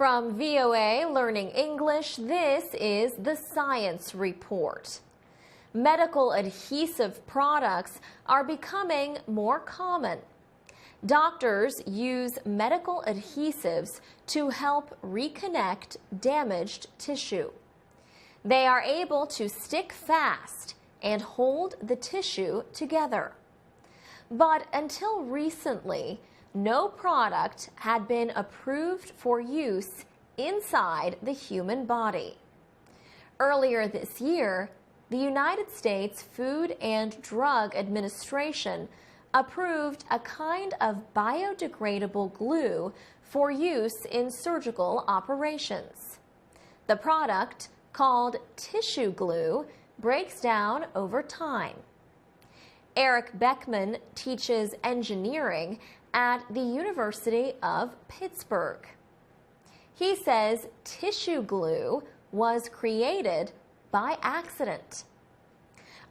From VOA Learning English, this is the Science Report. Medical adhesive products are becoming more common. Doctors use medical adhesives to help reconnect damaged tissue. They are able to stick fast and hold the tissue together. But until recently, no product had been approved for use inside the human body. Earlier this year, the United States Food and Drug Administration approved a kind of biodegradable glue for use in surgical operations. The product, called tissue glue, breaks down over time. Eric Beckman teaches engineering at the University of Pittsburgh. He says tissue glue was created by accident.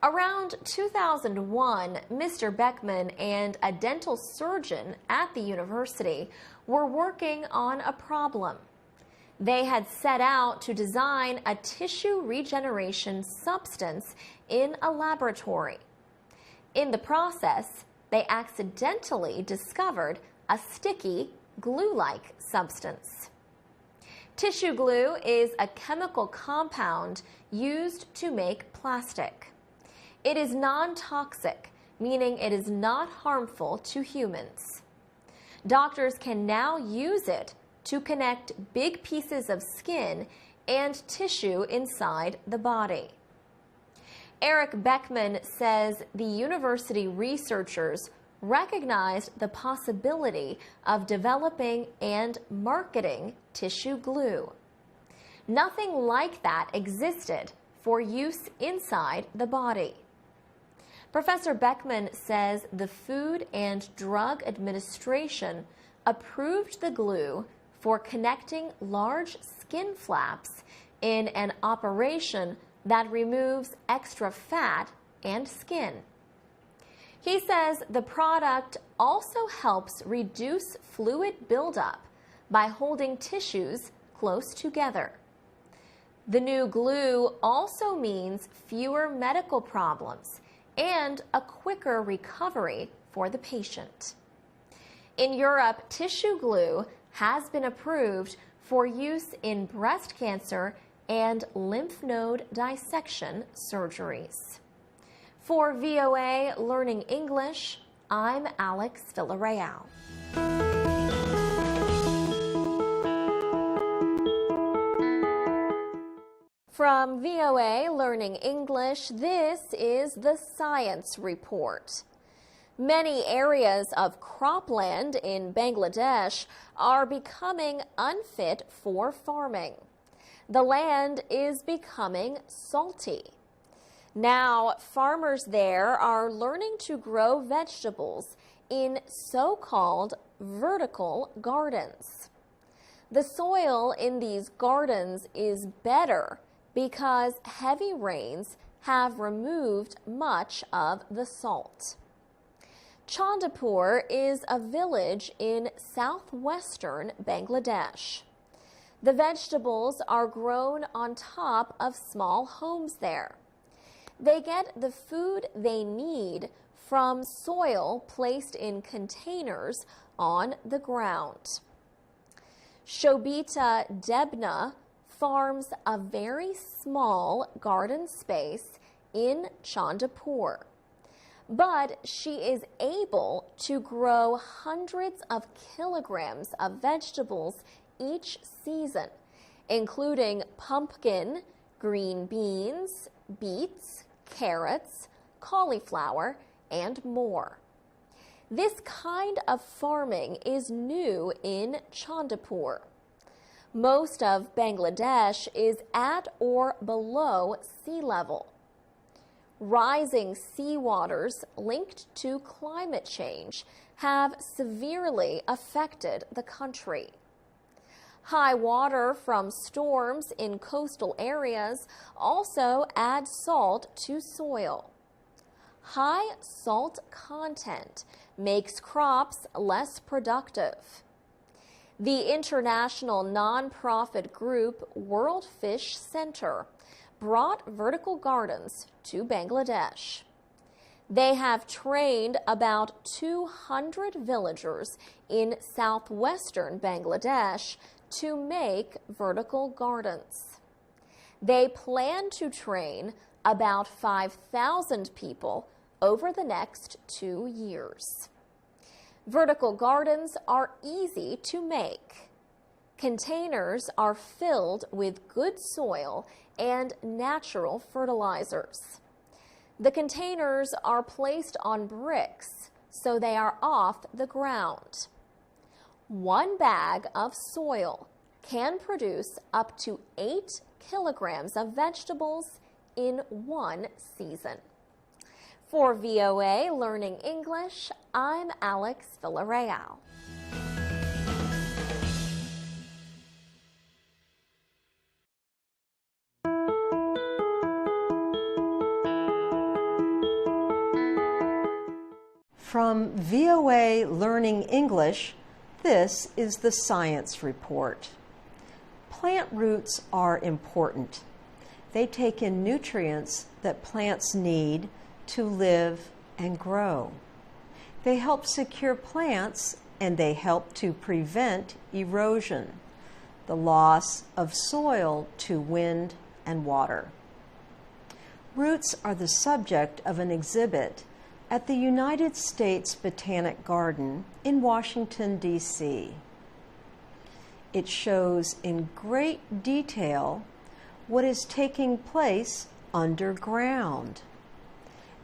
Around 2001, Mr. Beckman and a dental surgeon at the university were working on a problem. They had set out to design a tissue regeneration substance in a laboratory. In the process, they accidentally discovered a sticky, glue-like substance. Tissue glue is a chemical compound used to make plastic. It is non-toxic, meaning it is not harmful to humans. Doctors can now use it to connect big pieces of skin and tissue inside the body. Eric Beckman says the university researchers recognized the possibility of developing and marketing tissue glue. Nothing like that existed for use inside the body. Professor Beckman says the Food and Drug Administration approved the glue for connecting large skin flaps in an operation that removes extra fat and skin. He says the product also helps reduce fluid buildup by holding tissues close together. The new glue also means fewer medical problems and a quicker recovery for the patient. In Europe, tissue glue has been approved for use in breast cancer and lymph node dissection surgeries. For VOA Learning English, I'm Alex Villarreal. From VOA Learning English, this is the Science Report. Many areas of cropland in Bangladesh are becoming unfit for farming. The land is becoming salty. Now, farmers there are learning to grow vegetables in so-called vertical gardens. The soil in these gardens is better because heavy rains have removed much of the salt. Chandapur is a village in southwestern Bangladesh. The vegetables are grown on top of small homes there. They get the food they need from soil placed in containers on the ground. Shobita Debna farms a very small garden space in Chandapur, but she is able to grow hundreds of kilograms of vegetables each season, including pumpkin, green beans, beets, carrots, cauliflower, and more. This kind of farming is new in Chandapur. Most of Bangladesh is at or below sea level. Rising seawaters linked to climate change have severely affected the country. High water from storms in coastal areas also add salt to soil. High salt content makes crops less productive. The international nonprofit group World Fish Center brought vertical gardens to Bangladesh. They have trained about 200 villagers in southwestern Bangladesh to make vertical gardens. They plan to train about 5,000 people over the next 2 years. Vertical gardens are easy to make. Containers are filled with good soil and natural fertilizers. The containers are placed on bricks so they are off the ground. 1 bag of soil can produce up to 8 kilograms of vegetables in 1 season. For VOA Learning English, I'm Alex Villarreal. From VOA Learning English, this is the Science Report. Plant roots are important. They take in nutrients that plants need to live and grow. They help secure plants and they help to prevent erosion, the loss of soil to wind and water. Roots are the subject of an exhibit at the United States Botanic Garden in Washington, D.C. It shows in great detail what is taking place underground.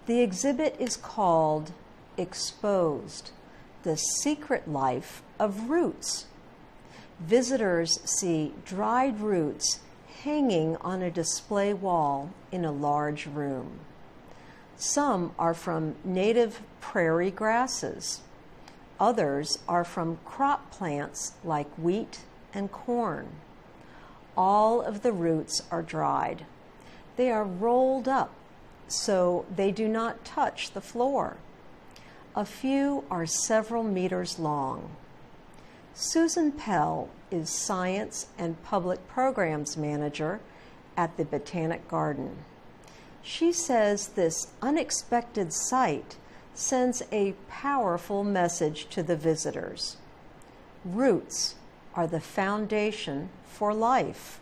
The exhibit is called Exposed: The Secret Life of Roots. Visitors see dried roots hanging on a display wall in a large room. Some are from native prairie grasses. Others are from crop plants like wheat and corn. All of the roots are dried. They are rolled up so they do not touch the floor. A few are several meters long. Susan Pell is Science and Public Programs Manager at the Botanic Garden. She says this unexpected sight sends a powerful message to the visitors. Roots are the foundation for life.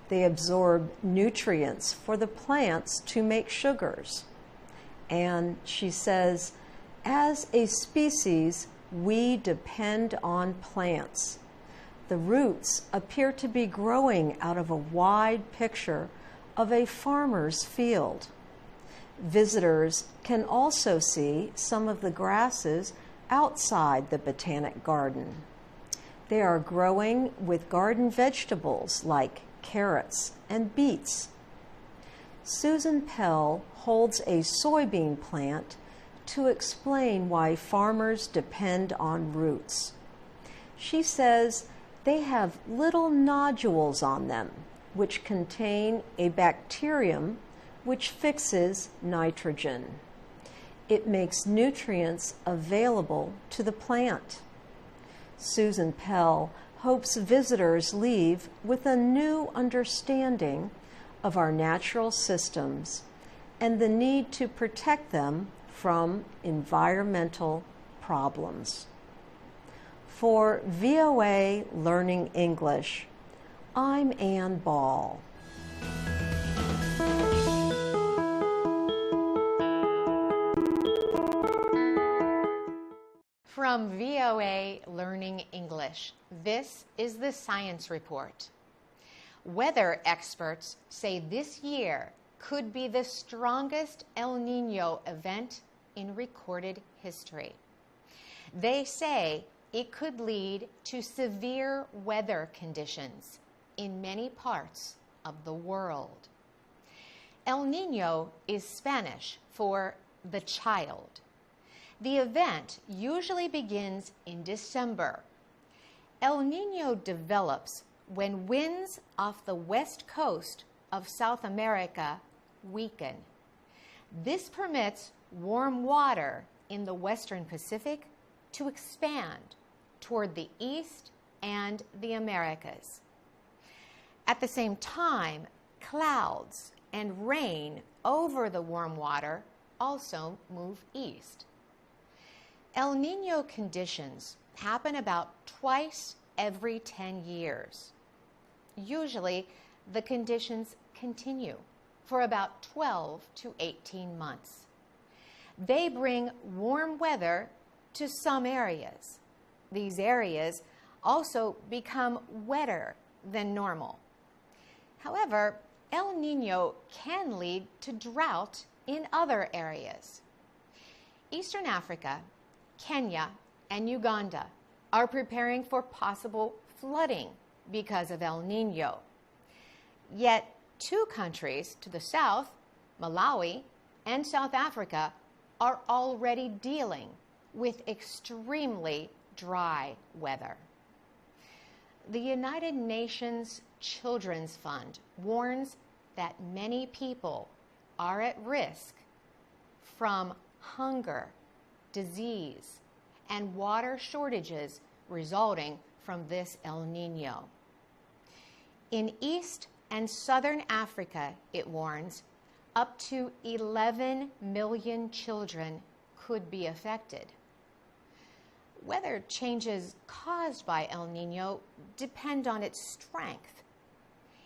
They absorb nutrients for the plants to make sugars. And she says, as a species, we depend on plants. The roots appear to be growing out of a wide picture of a farmer's field. Visitors can also see some of the grasses outside the Botanic Garden. They are growing with garden vegetables like carrots and beets. Susan Pell holds a soybean plant to explain why farmers depend on roots. She says they have little nodules on them, which contain a bacterium which fixes nitrogen. It makes nutrients available to the plant. Susan Pell hopes visitors leave with a new understanding of our natural systems and the need to protect them from environmental problems. For VOA Learning English, I'm Ann Ball. From VOA Learning English, this is the Science Report. Weather experts say this year could be the strongest El Niño event in recorded history. They say it could lead to severe weather conditions in many parts of the world. El Niño is Spanish for the child. The event usually begins in December. El Niño develops when winds off the west coast of South America weaken. This permits warm water in the western Pacific to expand toward the east and the Americas. At the same time, clouds and rain over the warm water also move east. El Niño conditions happen about twice every 10 years. Usually, the conditions continue for about 12 to 18 months. They bring warm weather to some areas. These areas also become wetter than normal. However, El Niño can lead to drought in other areas. Eastern Africa, Kenya, and Uganda are preparing for possible flooding because of El Niño. Yet, two countries to the south, Malawi and South Africa, are already dealing with extremely dry weather. The United Nations Children's Fund warns that many people are at risk from hunger, disease, and water shortages resulting from this El Niño. In East and Southern Africa, it warns, up to 11 million children could be affected. Weather changes caused by El Niño depend on its strength.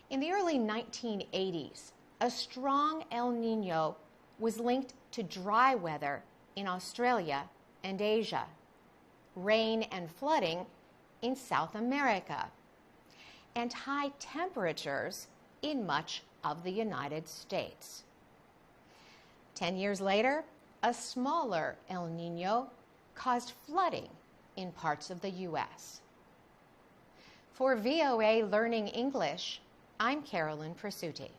In the early 1980s, a strong El Niño was linked to dry weather in Australia and Asia, rain and flooding in South America, and high temperatures in much of the United States. 10 years later, a smaller El Niño caused flooding in parts of the U.S. For VOA Learning English, I'm Carolyn Persutti.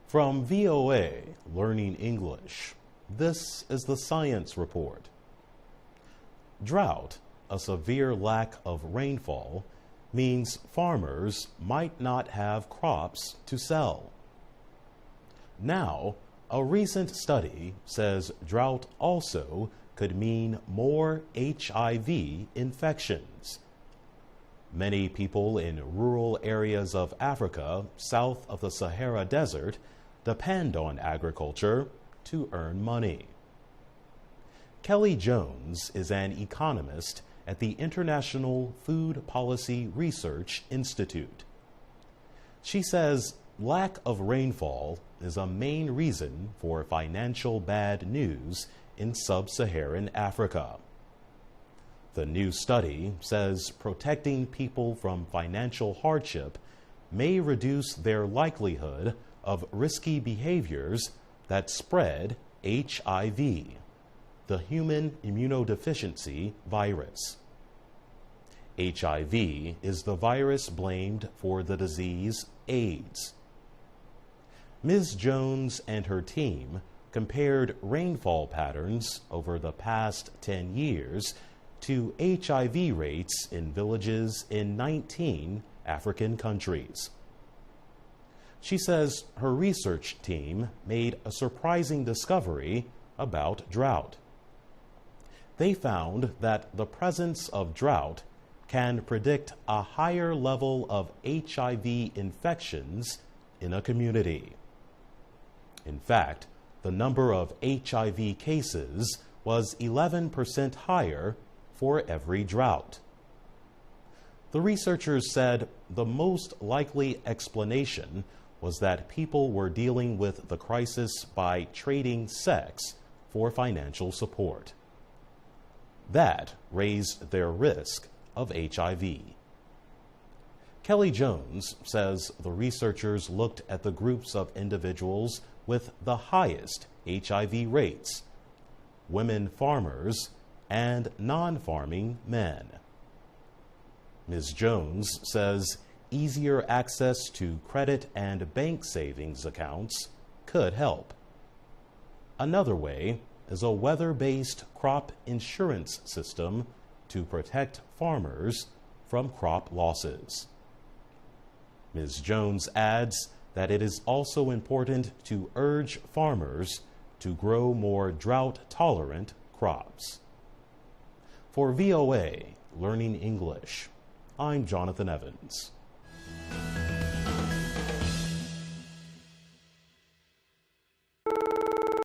From VOA Learning English, this is the Science Report. Drought, a severe lack of rainfall, means farmers might not have crops to sell. Now, a recent study says drought also could mean more HIV infections. Many people in rural areas of Africa south of the Sahara Desert depend on agriculture to earn money. Kelly Jones is an economist at the International Food Policy Research Institute. She says lack of rainfall is a main reason for financial bad news in sub-Saharan Africa. The new study says protecting people from financial hardship may reduce their likelihood of risky behaviors that spread HIV, the human immunodeficiency virus. HIV is the virus blamed for the disease AIDS. Ms. Jones and her team compared rainfall patterns over the past 10 years to HIV rates in villages in 19 African countries. She says her research team made a surprising discovery about drought. They found that the presence of drought can predict a higher level of HIV infections in a community. In fact, the number of HIV cases was 11% higher for every drought. The researchers said the most likely explanation was that people were dealing with the crisis by trading sex for financial support. That raised their risk of HIV. Kelly Jones says the researchers looked at the groups of individuals with the highest HIV rates: women farmers and non-farming men. Ms. Jones says easier access to credit and bank savings accounts could help. Another way is a weather-based crop insurance system to protect farmers from crop losses. Ms. Jones adds that it is also important to urge farmers to grow more drought-tolerant crops. For VOA Learning English, I'm Jonathan Evans.